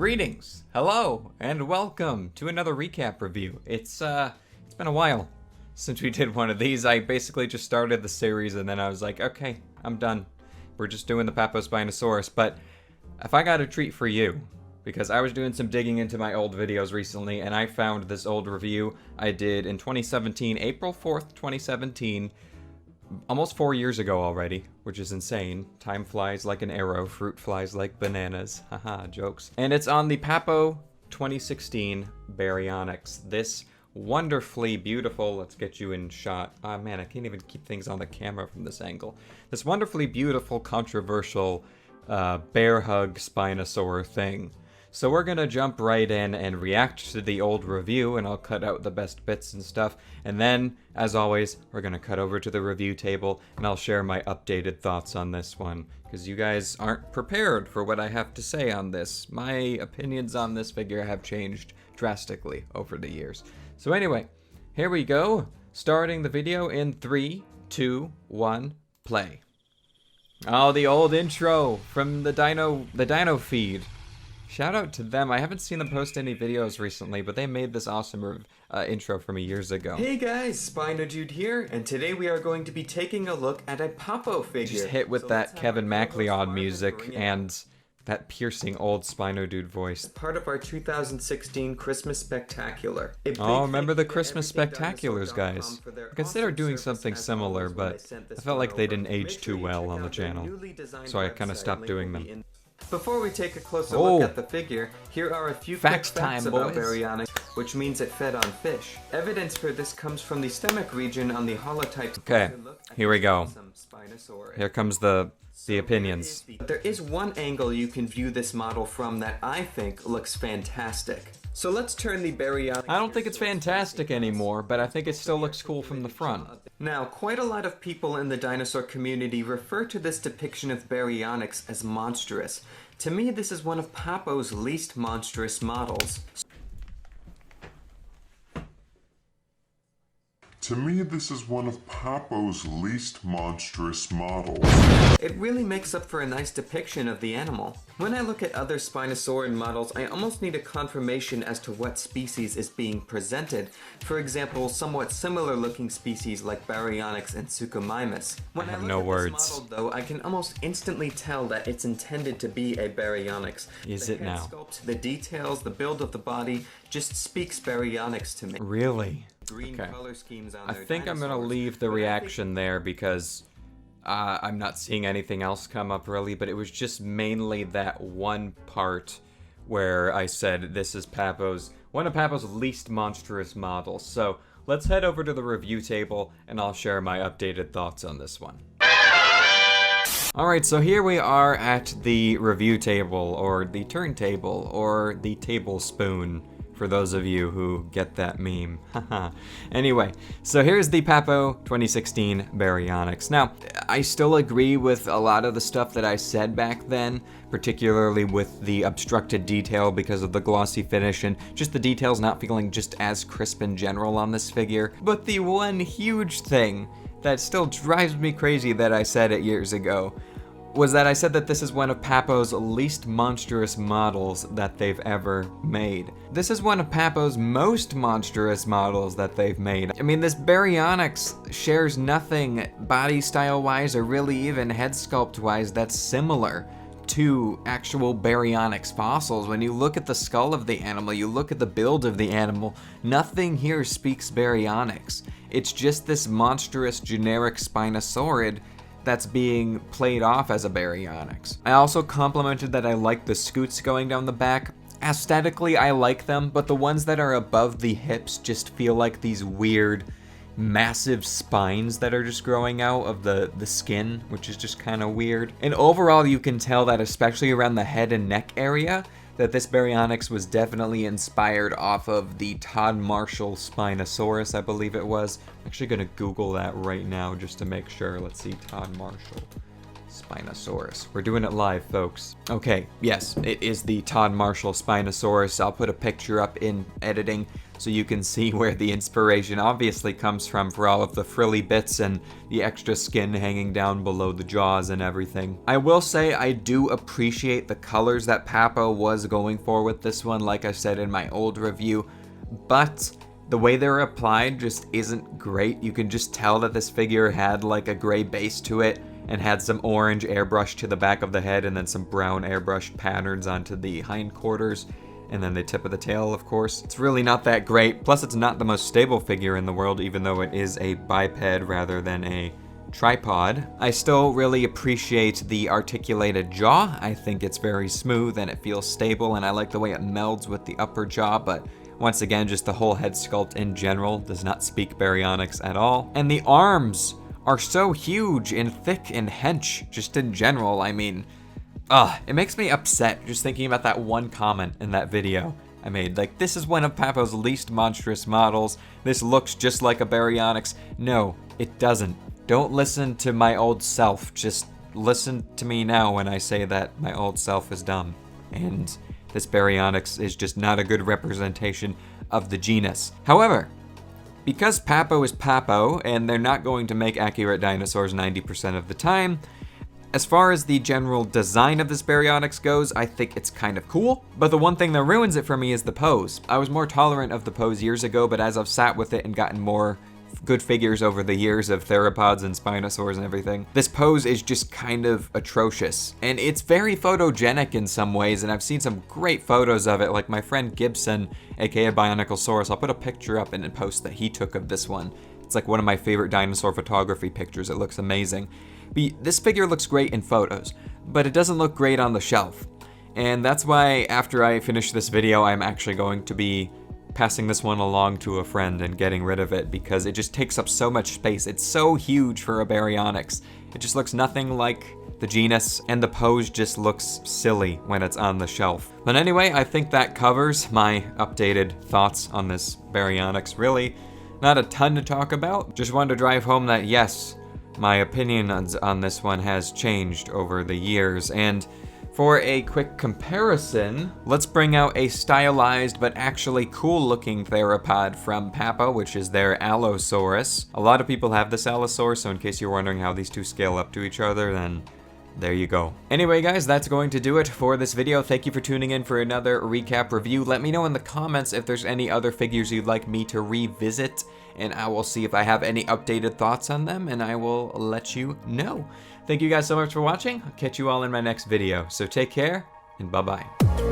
Greetings, hello, and welcome to another recap review. It's been a while since we did one of these. I basically just started the series and then I was like, okay, I'm done. We're just doing the Papo Spinosaurus, but if I got a treat for you, because I was doing some digging into my old videos recently and I found this old review I did in 2017, April 4th, 2017, almost 4 years ago already, which is insane. Time flies like an arrow, fruit flies like bananas. Haha, jokes. And it's on the Papo 2016 Baryonyx. This wonderfully beautiful, let's get you in shot. Ah man, I can't even keep things on the camera from this angle. This wonderfully beautiful, controversial bear hug Spinosaur thing. So we're gonna jump right in and react to the old review, and I'll cut out the best bits and stuff. And then, as always, we're gonna cut over to the review table, and I'll share my updated thoughts on this one, because you guys aren't prepared for what I have to say on this. My opinions on this figure have changed drastically over the years. So anyway, here we go, starting the video in 3, 2, 1, play. Oh, the old intro from the Dino feed. Shout out to them. I haven't seen them post any videos recently, but they made this awesome intro for me years ago. Hey guys, SpinoDude here, and today we are going to be taking a look at a Papo figure. Just hit with that Kevin MacLeod music and that piercing old SpinoDude voice. Part of our 2016 Christmas Spectacular. Oh, remember the Christmas Spectaculars, guys. I considered doing something similar, but I felt like they didn't age too well on the channel, so I kind of stopped doing them. Before we take a closer look at the figure, here are a few facts about Baryonyx, which means it fed on fish. Evidence for this comes from the stomach region on the holotype. Okay, here we go. Here comes the opinions. But there is one angle you can view this model from that I think looks fantastic. So let's turn the Baryonyx. I don't think it's fantastic anymore, but I think it still looks cool from the front. Now, quite a lot of people in the dinosaur community refer to this depiction of Baryonyx as monstrous. To me, this is one of Papo's least monstrous models. To me, this is one of Papo's least monstrous models. It really makes up for a nice depiction of the animal. When I look at other Spinosaurid models, I almost need a confirmation as to what species is being presented. For example, somewhat similar looking species like Baryonyx and Suchomimus. When I look at this model, though, I can almost instantly tell that it's intended to be a Baryonyx. Is it now? The head sculpt, the details, the build of the body just speaks Baryonyx to me. Really? Green color schemes on I think I'm gonna leave the reaction there because I'm not seeing anything else come up really, but it was just mainly that one part where I said this is one of Papo's least monstrous models. So let's head over to the review table and I'll share my updated thoughts on this one. Alright, so here we are at the review table, or the turntable, or the tablespoon, for those of you who get that meme. Anyway, so here's the Papo 2016 Baryonyx. Now, I still agree with a lot of the stuff that I said back then, particularly with the obstructed detail because of the glossy finish and just the details not feeling just as crisp in general on this figure. But the one huge thing that still drives me crazy that I said it years ago was that I said that this is one of Papo's least monstrous models that they've ever made. This is one of Papo's most monstrous models that they've made. I mean, this Baryonyx shares nothing body style wise or really even head sculpt wise that's similar to actual Baryonyx fossils. When you look at the skull of the animal, you look at the build of the animal, nothing here speaks Baryonyx. It's just this monstrous generic Spinosaurid that's being played off as a Baryonyx. I also complimented that I like the scoots going down the back. Aesthetically, I like them, but the ones that are above the hips just feel like these weird, massive spines that are just growing out of the skin, which is just kind of weird. And overall, you can tell that especially around the head and neck area, that this Baryonyx was definitely inspired off of the Todd Marshall Spinosaurus, I believe it was. I'm actually gonna Google that right now just to make sure. Let's see, Todd Marshall Spinosaurus. We're doing it live, folks. Okay, yes, it is the Todd Marshall Spinosaurus. I'll put a picture up in editing so you can see where the inspiration obviously comes from for all of the frilly bits and the extra skin hanging down below the jaws and everything. I will say I do appreciate the colors that Papo was going for with this one, like I said in my old review, but the way they're applied just isn't great. You can just tell that this figure had like a gray base to it and had some orange airbrush to the back of the head and then some brown airbrush patterns onto the hindquarters and then the tip of the tail, of course. It's really not that great. Plus, it's not the most stable figure in the world, even though it is a biped rather than a tripod. I still really appreciate the articulated jaw. I think it's very smooth and it feels stable, and I like the way it melds with the upper jaw, but once again, just the whole head sculpt in general does not speak Baryonyx at all. And the arms are so huge and thick and hench, just in general. I mean, it makes me upset just thinking about that one comment in that video I made. Like, this is one of Papo's least monstrous models. This looks just like a Baryonyx. No, it doesn't. Don't listen to my old self. Just listen to me now when I say that my old self is dumb. And this Baryonyx is just not a good representation of the genus. However, because Papo is Papo, and they're not going to make accurate dinosaurs 90% of the time, as far as the general design of this Baryonyx goes, I think it's kind of cool. But the one thing that ruins it for me is the pose. I was more tolerant of the pose years ago, but as I've sat with it and gotten more good figures over the years of theropods and spinosaurs and everything, this pose is just kind of atrocious. And it's very photogenic in some ways, and I've seen some great photos of it, like my friend Gibson, aka Bioniclesaurus. I'll put a picture up in a post that he took of this one. It's like one of my favorite dinosaur photography pictures. It looks amazing. But this figure looks great in photos, but it doesn't look great on the shelf. And that's why after I finish this video, I'm actually going to be passing this one along to a friend and getting rid of it because it just takes up so much space. It's so huge for a Baryonyx. It just looks nothing like the genus, and the pose just looks silly when it's on the shelf. But anyway, I think that covers my updated thoughts on this Baryonyx. Really, not a ton to talk about. Just wanted to drive home that yes, my opinion on this one has changed over the years. And for a quick comparison, let's bring out a stylized but actually cool looking theropod from Papo, which is their Allosaurus. A lot of people have this Allosaurus, so in case you're wondering how these two scale up to each other, then there you go. Anyway guys, that's going to do it for this video. Thank you for tuning in for another recap review. Let me know in the comments if there's any other figures you'd like me to revisit, and I will see if I have any updated thoughts on them, and I will let you know. Thank you guys so much for watching. I'll catch you all in my next video. So take care, and bye-bye.